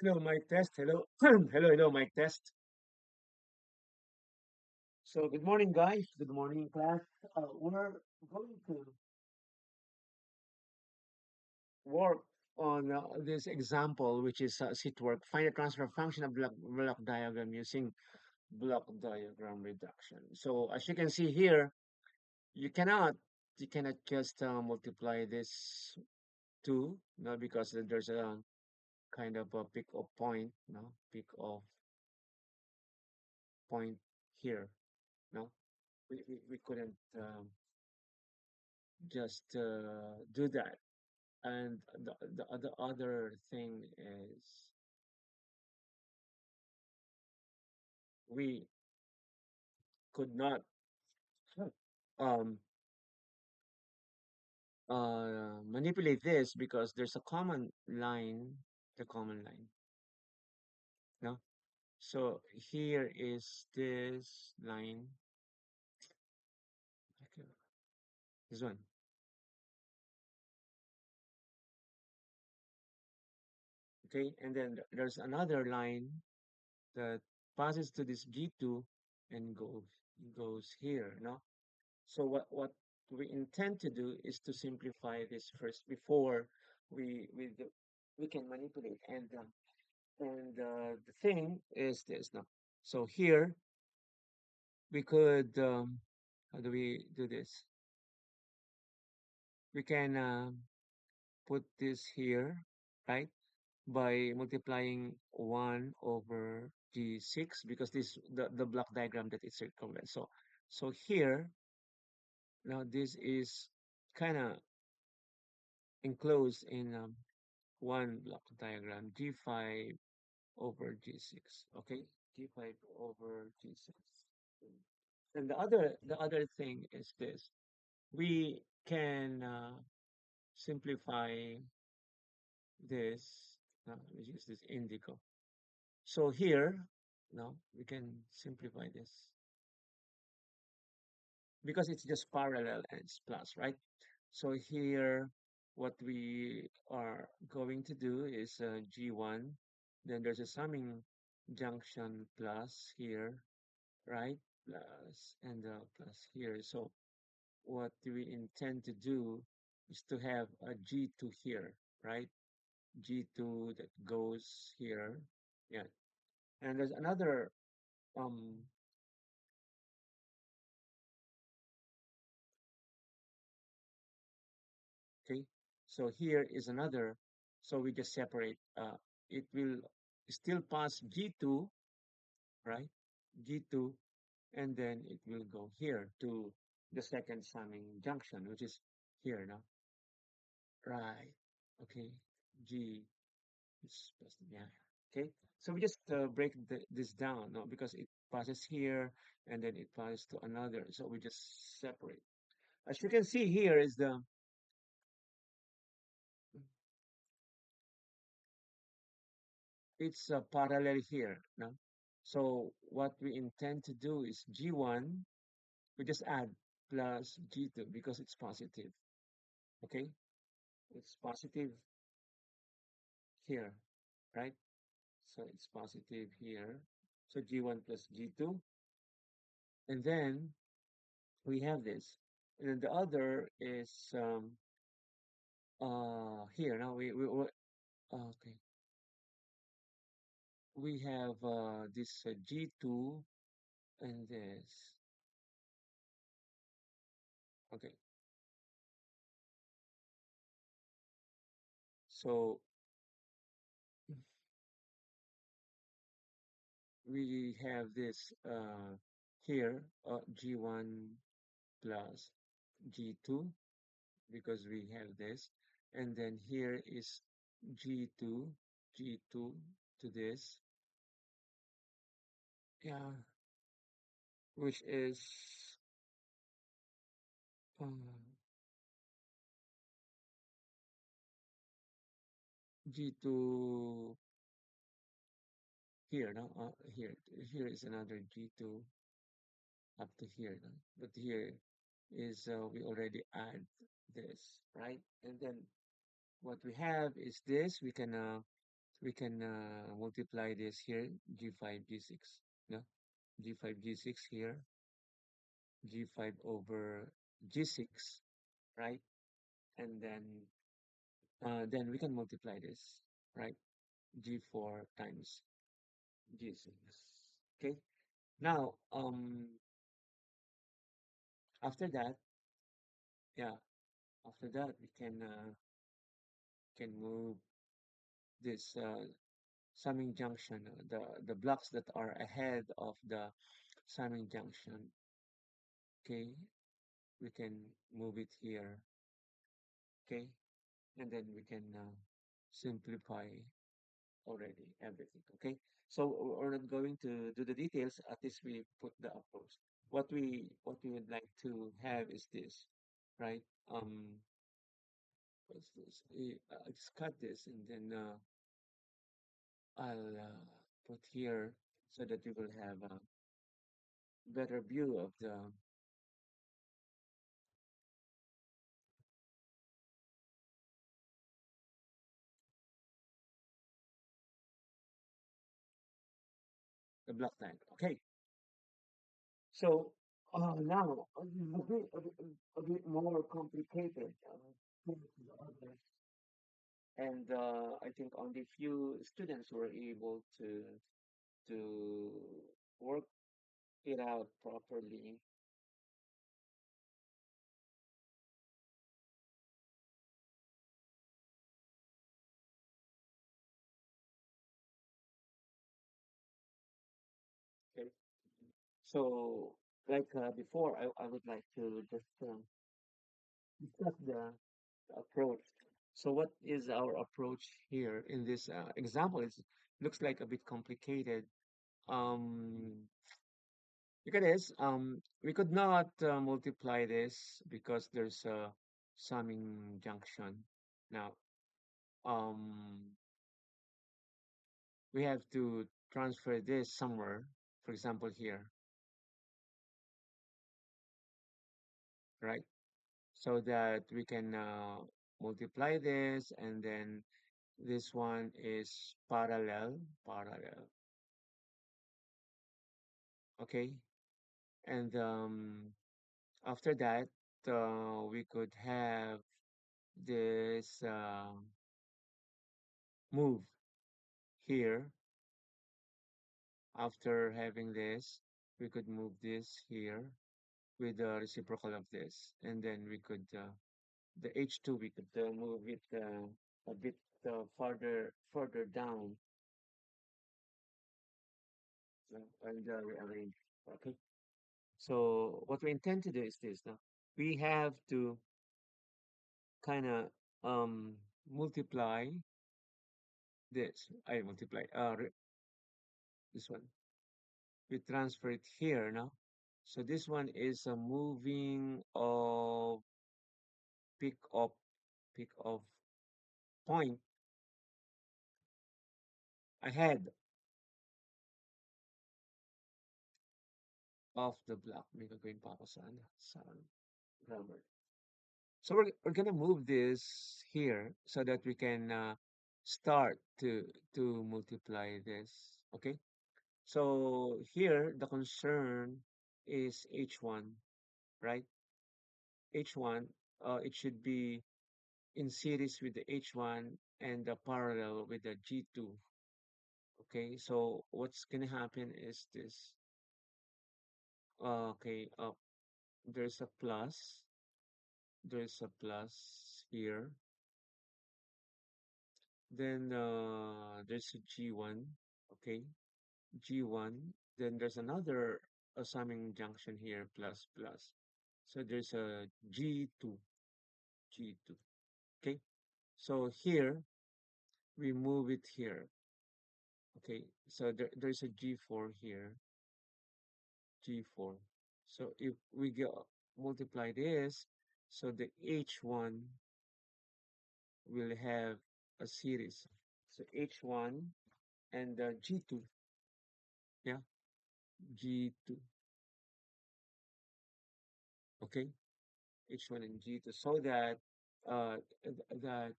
Hello, mic test. Hello. Hello, mic test. So, good morning, guys. Good morning, class. We're going to work on this example, which is sheet work. Find the transfer function of block diagram using block diagram reduction. So, as you can see here, you cannot you cannot just multiply this two, no, because there's a kind of a peak of point, no, peak of point here, no. We couldn't just do that. And the other thing is we could not um, manipulate this because there's a common line, the common line, no? So here is this line, okay, this one, okay? And then there's another line that passes to this G2 and goes here, no? So what we intend to do is to simplify this first before we can manipulate. And the thing is this now. So here we could how do we do this? We can put this here, right? By multiplying 1 over G6 because this the block diagram that it circumvents. So here now this is kind of enclosed in one block diagram, G5 over G6, okay? G5 over G6. And the other thing is this. We can simplify this, we use this indigo. So here, now we can simplify this because it's just parallel and it's plus, right? So here, what we are going to do is G1, then there's a summing junction plus here, right? Plus and plus here. So what we intend to do is to have a G2 here, right? G2 that goes here. Yeah. And there's another, um, okay. So here is another. So we just separate. It will still pass G2, right? G2, and then it will go here to the second summing junction, which is here now. Right. Okay. G is plus, yeah. Okay. So we just break this down, no, because it passes here and then it passes to another. So we just separate. As you can see here is it's parallel here, no? So what we intend to do is G1, we just add plus G2 because it's positive. Okay. It's positive here, right? So it's positive here. So G1 plus G2. And then we have this. And then the other is here. Now okay. We have this G2 and this. Okay. So we have this here G1 plus G2 because we have this, and then here is G2 G2 to this, yeah, which is um, G2 here now, here is another G2 up to here now. But here is we already add this, right? And then what we have is this. We can we can multiply this here, G5, G6. No? G5, G6 here, G5 over G6, right? And then we can multiply this, right? G4 times G6. Okay. Now, after that, yeah, after that we can move this summing junction, the blocks that are ahead of the summing junction. Okay, we can move it here. Okay, and then we can simplify already everything. Okay, so we're not going to do the details. At least we put the approach. What we would like to have is this, right? What's this? I'll just cut this and then I'll put here so that you will have a better view of the block diagram. Okay, so now a bit more complicated. And I think only few students were able to work it out properly. Okay, so like before, I would like to just discuss the approach. So what is our approach here in this example? It looks like a bit complicated. Um, Look at this. We could not multiply this because there's a summing junction. Now, um, we have to transfer this somewhere. For example, here, right? So that we can multiply this, and then this one is parallel. Okay, and after that, we could have this move here. After having this, we could move this here with the reciprocal of this, and then we could the H2 we could move it a bit further down and rearrange. Okay. So what we intend to do is this now. We have to kind of um multiply this. I multiply this one. We transfer it here now. So this one is a moving of pick up pick of point ahead of the block. May gagawin pa ako sa grammar. So we're gonna move this here so that we can start to multiply this. Okay. So here the concern is H1, right? H1, it should be in series with the H1 and the parallel with the G2. Okay, so what's gonna happen is this. Okay, there's a plus. There's a plus here. Then there's a G1. Okay, G1. Then there's another summing junction here, plus plus. So there's a G2. G2. Okay, so here we move it here. Okay, so there's a G4 here. G4. So if we go multiply this, so the H1 will have a series. So H1 and G2, yeah, G2, okay, H1 and G2, so that that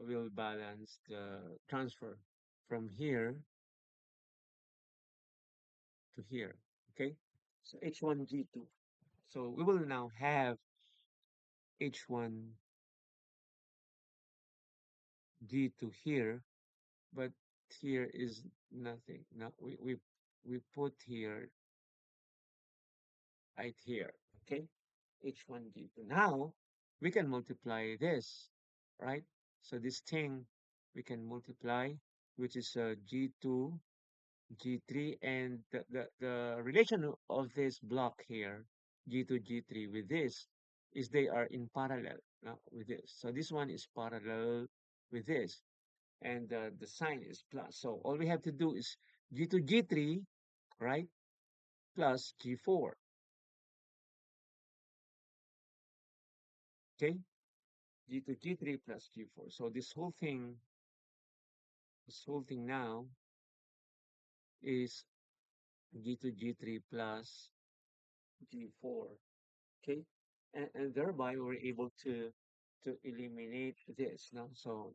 will balance the transfer. from here to here. Okay, so H1 G2. So we will now have H1 G2 here, but here is nothing. Now we put here right here. Okay, H1 G2. Now we can multiply this, right? So this thing we can multiply, which is G2 G3, and the relation of this block here, G2, G3, with this is they are in parallel with this. So this one is parallel with this, and the sign is plus. So all we have to do is G2, G3, right, plus G4, okay? G2, G3 plus G4. So this whole thing now is G2, G3 plus G4. Okay, and thereby we're able to eliminate this now. So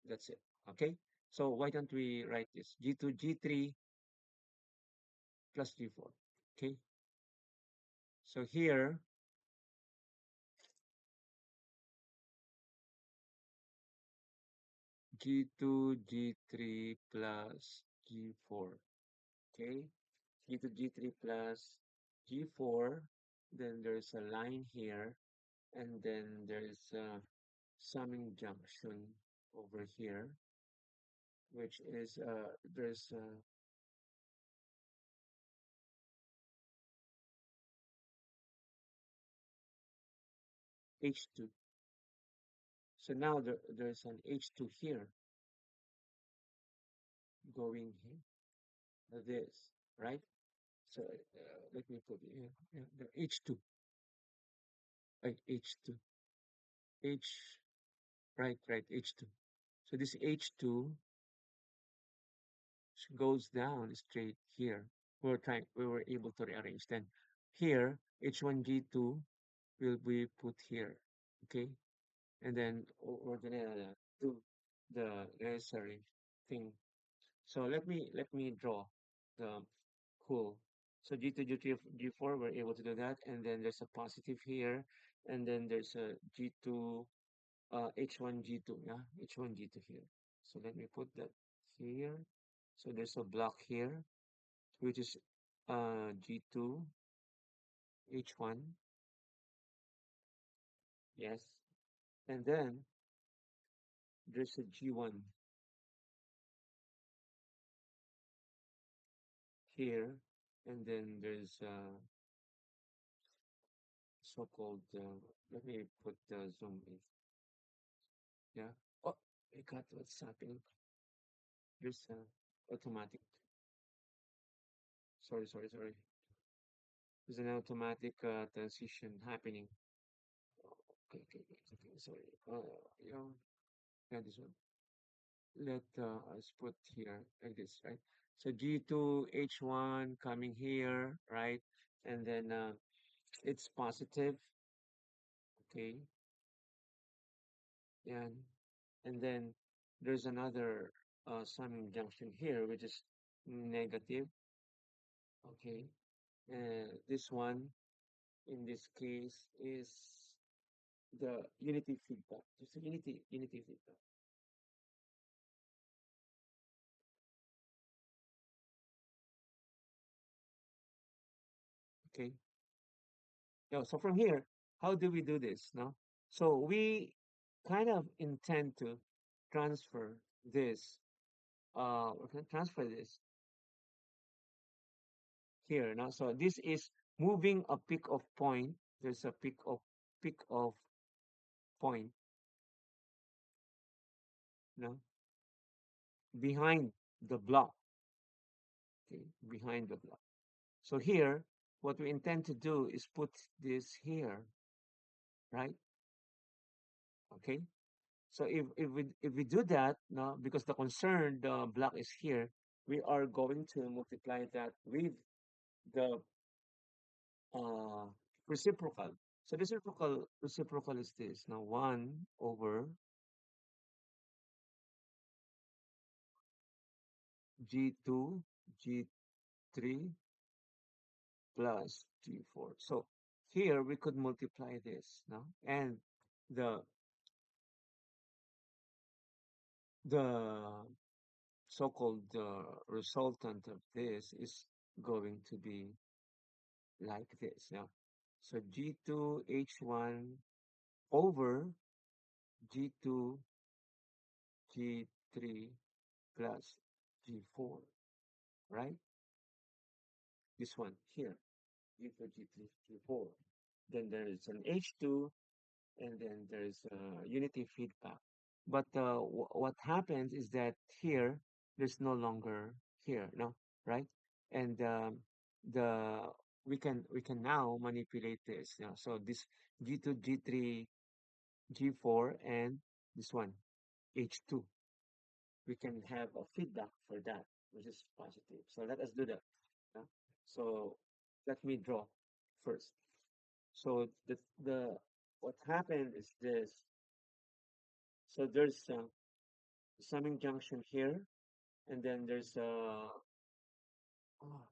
that's it. Okay, so why don't we write this G2 G3 plus G4. Okay, so here G2 G3 plus G4. Okay, G2 G3 plus G4, then there's a line here, and then there's a summing junction over here, which is there's H2. So now there's an H2 here going here, this, right? So let me put it here, the H2, right? H2, H, right, H2. So this H2 goes down straight here. We were able to rearrange. Then here, H1G2 will be put here, okay? And then we're gonna do the necessary thing. So let me draw the whole. So G2, G3, G4, we're able to do that. And then there's a positive here. And then there's a G2, H1, G2, yeah, H1, G2 here. So let me put that here. So there's a block here, which is G2, H1, yes. And then there's a G1 here. And then there's so-called, let me put the zoom in. Yeah. Oh, I got what's happening. There's automatic. Sorry. There's an automatic transition happening. Okay. Sorry. Yeah, yeah, this one. Let us put here like this, right? So G2 H1 coming here, right? And then it's positive, okay? And then there's another summing junction here, which is negative, okay? And this one, in this case, is the unity feedback. Just a unity feedback. Okay. Yeah, so from here, how do we do this? No? So we kind of intend to transfer this, we can transfer this here. Now, so this is moving a peak of point. There's a peak of point, no, behind the block. Okay, behind the block. So here, what we intend to do is put this here, right? Okay. So if we do that now, because the concerned block is here, we are going to multiply that with the uh, reciprocal. So this reciprocal is this now 1 over G2, G3 plus G4. So here we could multiply this now, and the the so-called resultant of this is going to be like this now. So G2 H1 over G2 G3 plus G4, right? This one here, G2 G3 G4. Then there is an H2, and then there is a unity feedback. But what happens is that here there's no longer here, no, right? And the we can now manipulate this. You know, so this G2, G3, G4, and this one H2, we can have a feedback for that, which is positive. So let us do that. Yeah? So let me draw first. So the what happened is this. So there's a summing junction here, and then there's a oh,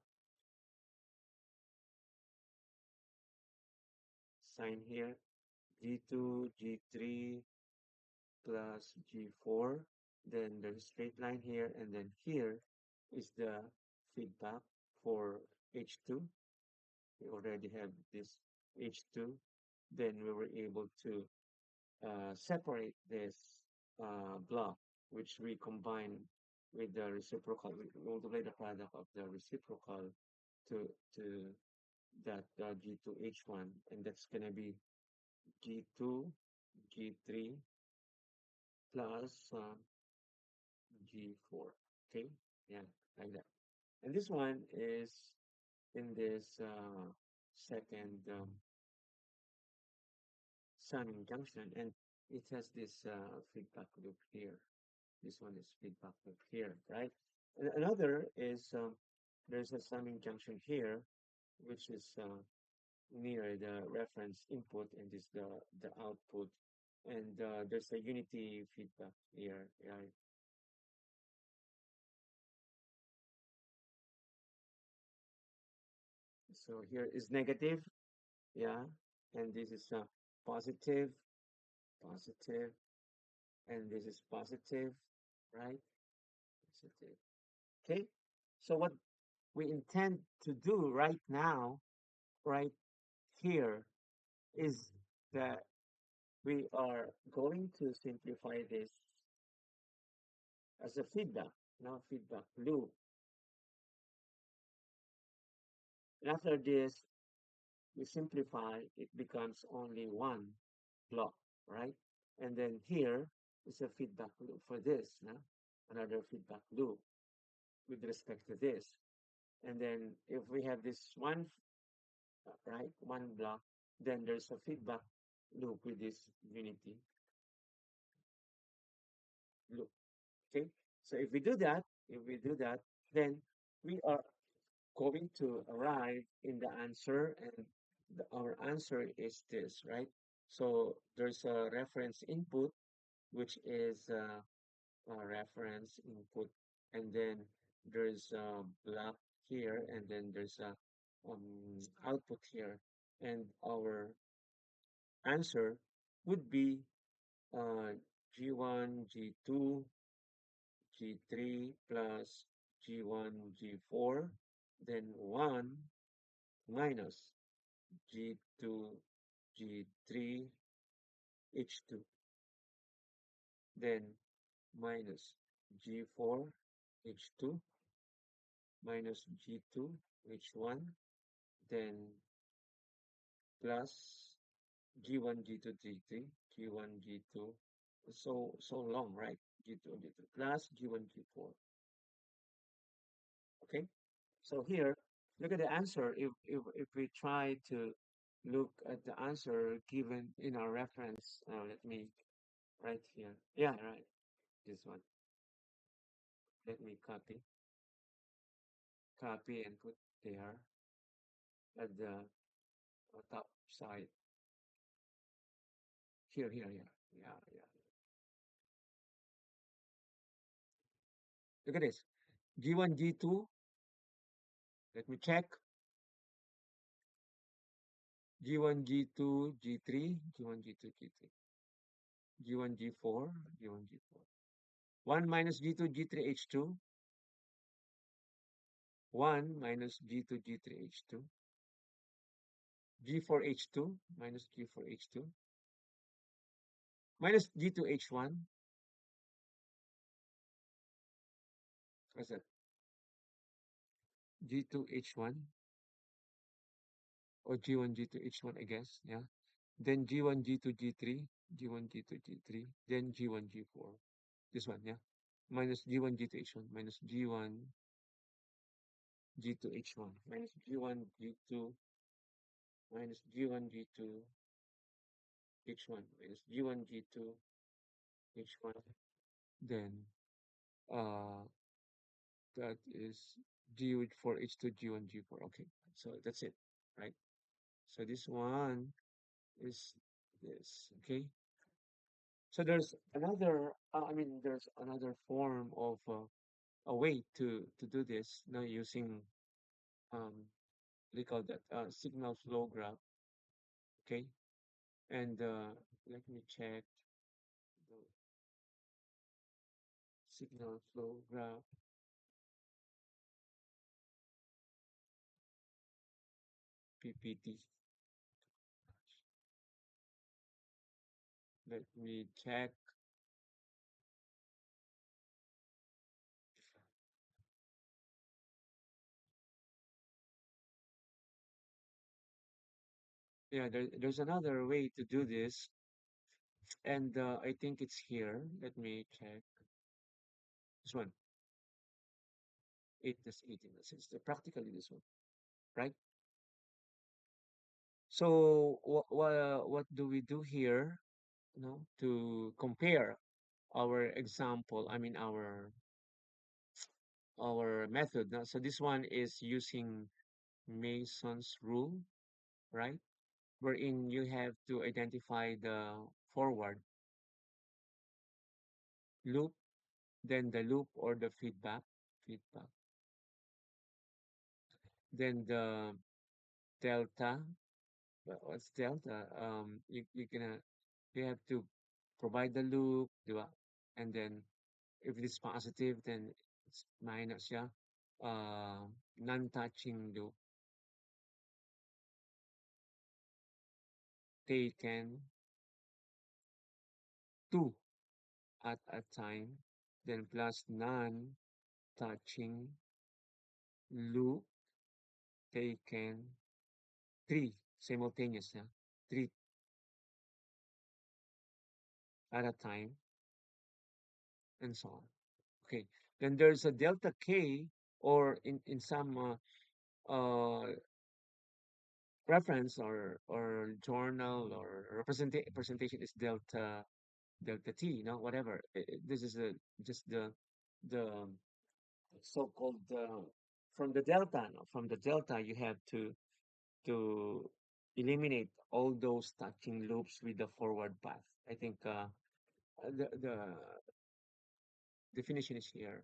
sign here, G2, G3 plus G4. Then there's a straight line here, and then here is the feedback for H2. We already have this H2. Then we were able to separate this block, which we combine with the reciprocal. We multiply the product of the reciprocal to that G2H1, and that's gonna be G2 G3 plus G4. Okay, yeah, like that. And this one is in this second summing junction, and it has this feedback loop here. This one is feedback loop here, right? And another is there's a summing junction here, which is near the reference input, and this the output, and there's a unity feedback here, right? So here is negative, yeah, and this is positive, positive, and this is positive, right? Positive. Okay, so what we intend to do right now, right here, is that we are going to simplify this as a feedback, now feedback loop. And after this, we simplify, it becomes only one block, right? And then here is a feedback loop for this, no? Another feedback loop with respect to this. And then if we have this one, right, one block, then there's a feedback loop with this unity loop, okay? So if we do that, then we are going to arrive in the answer, and our answer is this, right? So there's a reference input, which is a reference input, and then there's a block here, and then there's a output here, and our answer would be uh, G1, G2, G3 plus G1, G4, then 1 minus G2, G3, H2, then minus G4, H2, minus G2, H1, then plus G1, G2, G3, G1, G2. So long, right? G2, G2 plus G1, G4. Okay. So here, look at the answer. If we try to look at the answer given in our reference, let me write here. Yeah, right. This one. Let me copy and put there at the top side. Here. Yeah. Look at this. G1, G2, let me check. G1, G2, G3, G1, G2, G3, G1, G4, G1, G4. 1 minus G2, G3, H2. 1 minus G2, G3, H2. G4, H2 minus G4, H2. Minus G2, H1. What's that? G2, H1. Or G1, G2, H1, I guess. Yeah. Then G1, G2, G3. G1, G2, G3. Then G1, G4. This one, yeah. Minus G1, G2, H1. Minus G1, G2, H1. Minus G1, G2. Minus G1, G2, H1. Minus G1, G2, H1. Then uh that is G4, H2, G1, G4. Okay. So that's it, right? So this one is this. Okay. So there's another, there's another form of a way to do this now using they call that signal flow graph. Okay, and let me check the signal flow graph PPT. Let me check. Yeah, there's another way to do this, and I think it's here. Let me check. This one, 8 plus 18 plus 6. So practically this one, right? So what do we do here? To compare our example, our method. Now, so this one is using Mason's rule, right? Wherein you have to identify the forward loop, then the loop or the feedback, then the delta. What's delta? You have to provide the loop, diba? And then if it is positive, then it's minus, yeah. Non-touching loop taken two at a time, then plus non-touching loop taken three simultaneous, yeah, three at a time, and so on. Okay, then there's a delta K, or in some reference or journal or representation is delta T, whatever. This is just the so-called from the delta. No? From the delta, you have to eliminate all those touching loops with the forward path. I think the definition is here.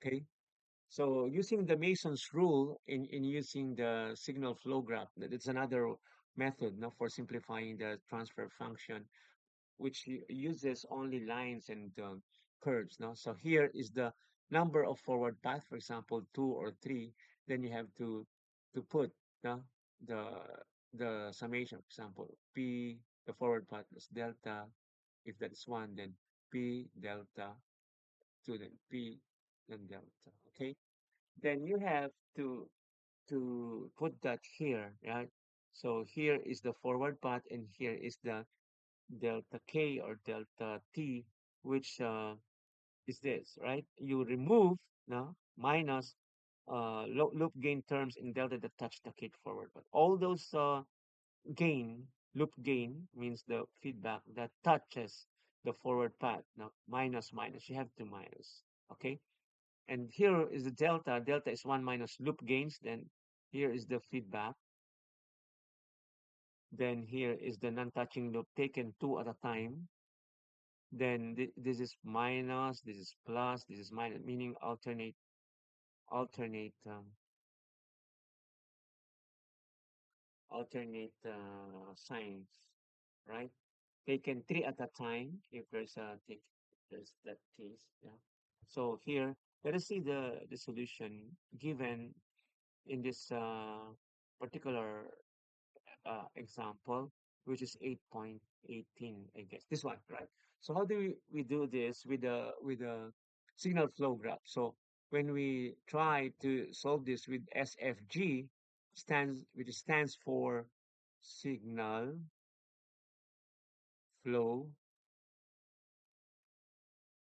Okay. So using the Mason's rule in using the signal flow graph, that's another method now for simplifying the transfer function, which uses only lines and curves. Now, so here is the number of forward path, for example, 2 or 3. Then you have to put the the the summation, for example, p the forward path is delta. If that's 1, then p delta 2, then p then delta. Okay, then you have to put that here, right? So here is the forward path, and here is the delta K or delta T, which is this, right? You remove now minus loop gain terms in delta that touch the kit forward. But all those loop gain means the feedback that touches the forward path. Now minus minus, you have to minus, okay? And here is the delta. Delta is 1 minus loop gains. Then here is the feedback. Then here is the non-touching loop taken 2 at a time. Then this is minus, this is plus, this is minus, meaning alternate signs, right? Taken three at a time if there's that case. Yeah. So here, let us see the solution given in this particular example, which is 8.18, I guess. This one, right? So how do we do this with a signal flow graph? So when we try to solve this with SFG, which stands for signal flow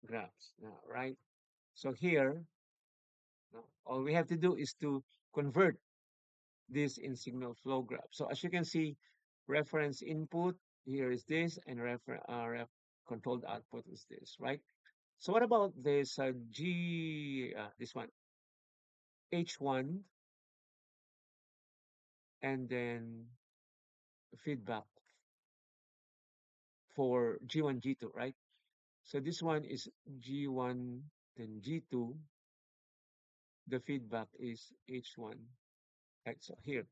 graphs, right? So here, all we have to do is to convert this in signal flow graph. So as you can see, reference input here is this, and controlled output is this, right? So what about this this one, H1, and then feedback for G1, G2, right? So this one is G1, then G2, the feedback is H1, right? So here,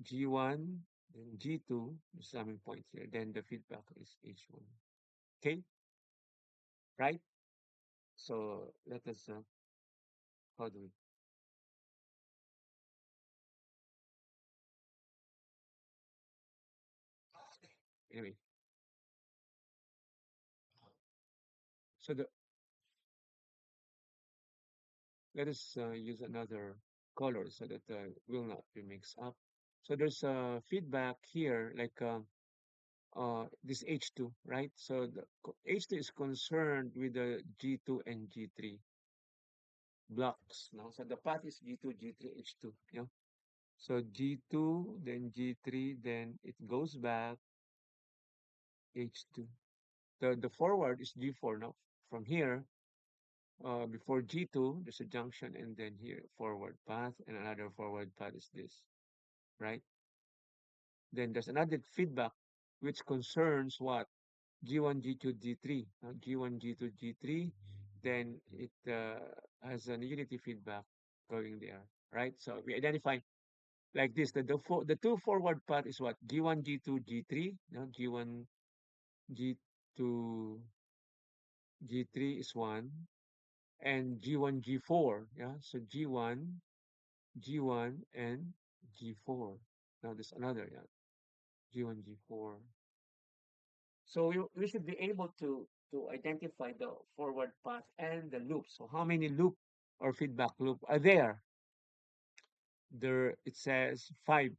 G1, then G2, the summing point here, then the feedback is H1, okay, right? So let us, how do we, okay. Anyway, so let us use another color so that will not be mixed up. So there's a feedback here, like this H2, right? So the H2 is concerned with the G2 and G3 blocks. Now, so the path is G2, G3, H2. Yeah. So G2, then G3, then it goes back H2. The forward is G4 now. From here, before G2, there's a junction, and then here forward path, and another forward path is this, right? Then there's another feedback which concerns what? G1, G2, G3. G1, G2, G3, then it has a unity feedback going there, right? So we identify like this. The two forward path is what? G1, G2, G3. G1, G2, G3 is one, and G1, G4. Yeah, so G1, G1, and G4. Now there's another, yeah, G1, G4. So we should be able to identify the forward path and the loop. So how many loop or feedback loop are there? There it says five.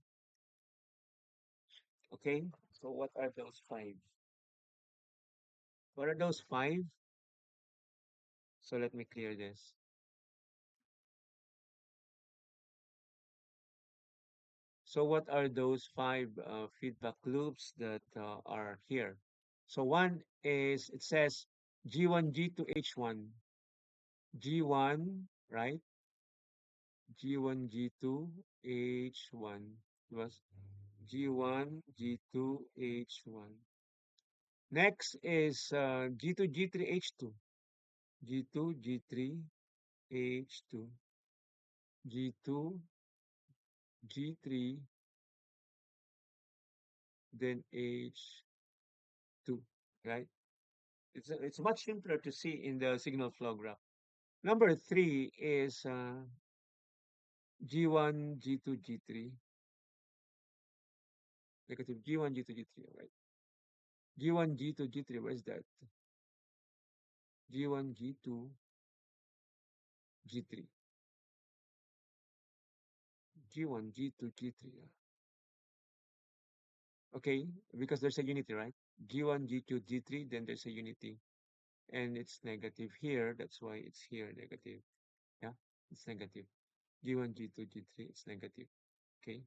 Okay. So what are those five? What are those five? So let me clear this. So what are those five feedback loops that are here? So one is, it says G1, G2, H1, G1, right? G1, G2, H1 was G1, G2, H1. Next is G2, G3, H2. G2, G3, H2. G2, G3, then H2, right? It's much simpler to see in the signal flow graph. Number three is G1, G2, G3. Negative G1, G2, G3, right? G1, G2, G3, where is that? G1, G2, G3. G1, G2, G3. Okay, because there's a unity, right? G1, G2, G3, then there's a unity. And it's negative here. That's why it's here, negative. Yeah, it's negative. G1, G2, G3, it's negative. Okay.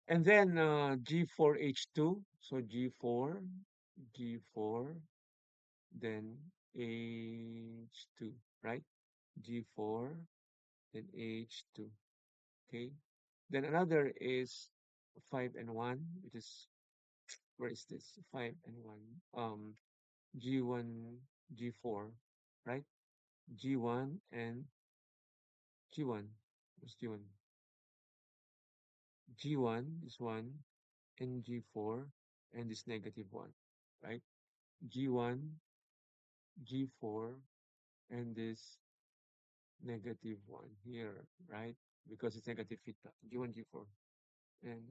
And then G4, H2. So G4, G4, then H2, right? G4, then H2. Okay. Then another is 5 and 1, which is, where is this? 5 and 1. G1, G4, right? G1 and G1. What's G1? G1 is 1 and G4 and this negative 1, right? G1, G4 and this negative 1 here, right? Because it's negative feedback. G1, G4 and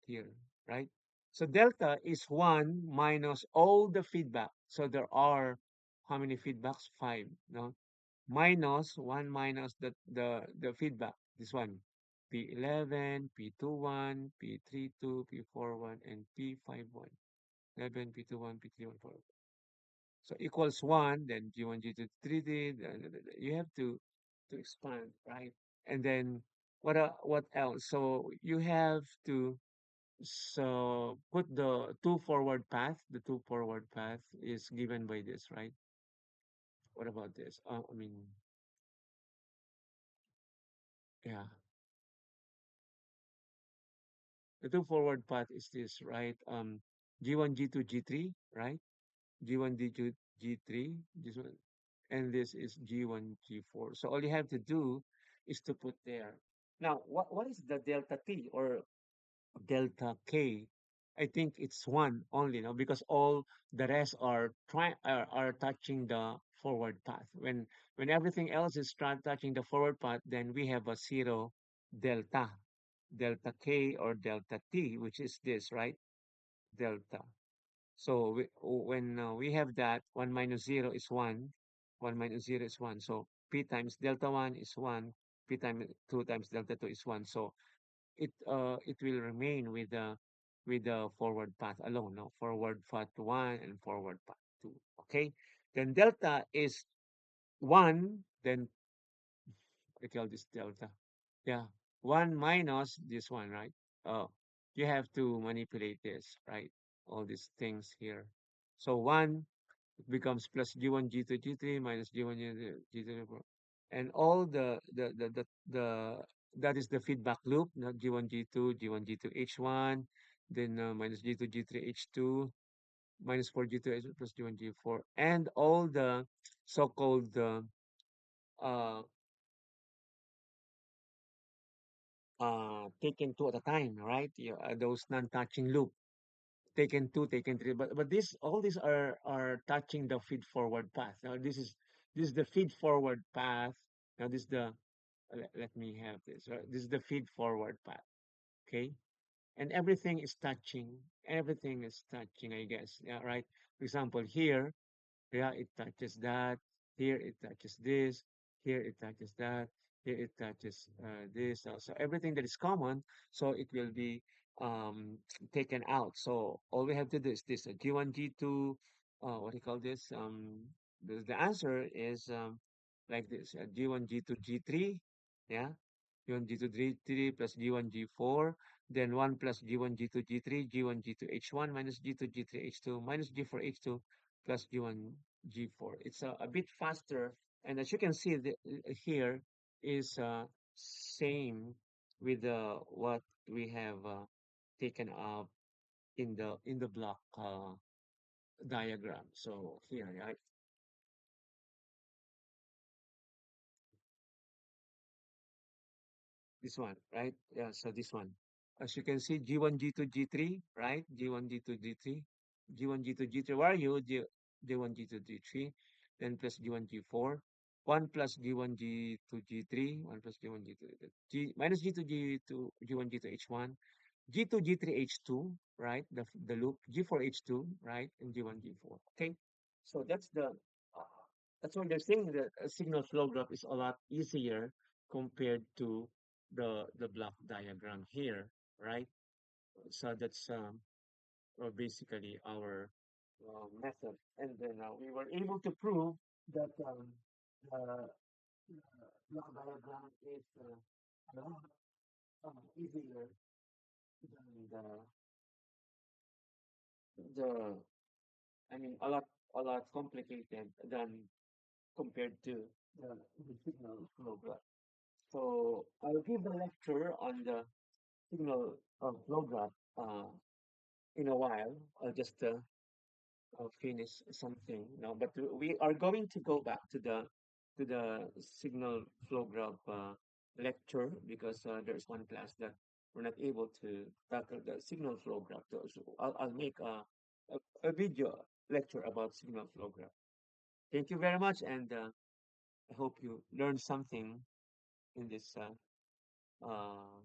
here, right? So delta is 1 minus all the feedback. So there are how many feedbacks? 5, no? Minus 1 minus the feedback. This one. P11, P21, P32, P41, and P51. 11, P21, P31, 4. So equals 1, then G1, G2, 3, you have to expand, right? And then what else? So you have to put the two forward path. The two forward path is given by this, right? What about this? I mean, yeah, the two forward path is this, right? G1, G2, G3, right? G1, D2, G3, this one, and this is G1, G4. So all you have to do is to put there. Now, what is the delta T or delta K? I think it's one only, no, because all the rest are touching the forward path. When everything else is touching the forward path, then we have a zero delta, delta K or delta T, which is this, right? Delta. So when we have that, 1 minus 0 is 1, 1 minus 0 is 1. So P times delta 1 is 1, P times 2 times delta 2 is 1. So it will remain with the forward path alone, no? Forward path 1 and forward path 2. Okay? Then delta is 1, then we call this delta. Yeah. 1 minus this one, right? Oh, you have to manipulate this, right? All these things here. So 1 it becomes plus G1, G2, G3 minus G1, G2, G3, and all the that is the feedback loop, not G1, G2, G1, G2, H1, then minus G2, G3, H2, minus 4 G2, H1 plus G1, G4, and all the so-called uh, taken two at a time, right? Yeah, those non-touching loop, taken two, taken three, but this all these are touching the feed forward path. Now this is the feed forward path. Now this is the let me have this. Right? This is the feed forward path. Okay, and everything is touching. I guess, yeah, right. For example, here, yeah, it touches that. Here it touches this. Here it touches that. Here it touches this. So everything that is common, so it will be um, taken out. So all we have to do is this: G1, G2. What do you call this? The answer is like this: G1, G2, G3. Yeah, G1, G2, G3 plus G1, G4. Then 1 plus G1, G2, G3, G1, G2, H1 minus G2, G3, H2 minus G4, H2 plus G1, G4. It's a bit faster. And as you can see here is same with what we have taken up in the block diagram. So here, right? This one, right? Yeah, so this one. As you can see, G1, G2, G3, right? G1, G2, G3. G1, G2, G3. Where are you? G1, G2, G3. Then plus G1, G4. 1 plus G1, G2, G3. 1 plus G1, G2, G minus G2, G2, G1, G2, H1. G2, G3, H2, right? The loop. G4, H2, right? And G1, G4. Okay. So that's why they're saying that a signal flow graph is a lot easier compared to the block diagram here, right? So that's basically our method, and then we were able to prove that the block diagram is a lot easier than the I mean a lot complicated than compared to the signal flow graph. So I'll give a lecture on the signal flow graph in a while. I'll just finish something now, but we are going to go back to the signal flow graph lecture because there's one class that we're not able to tackle the signal flow graph. So I'll make a video lecture about signal flow graph. Thank you very much, and I hope you learned something in this uh,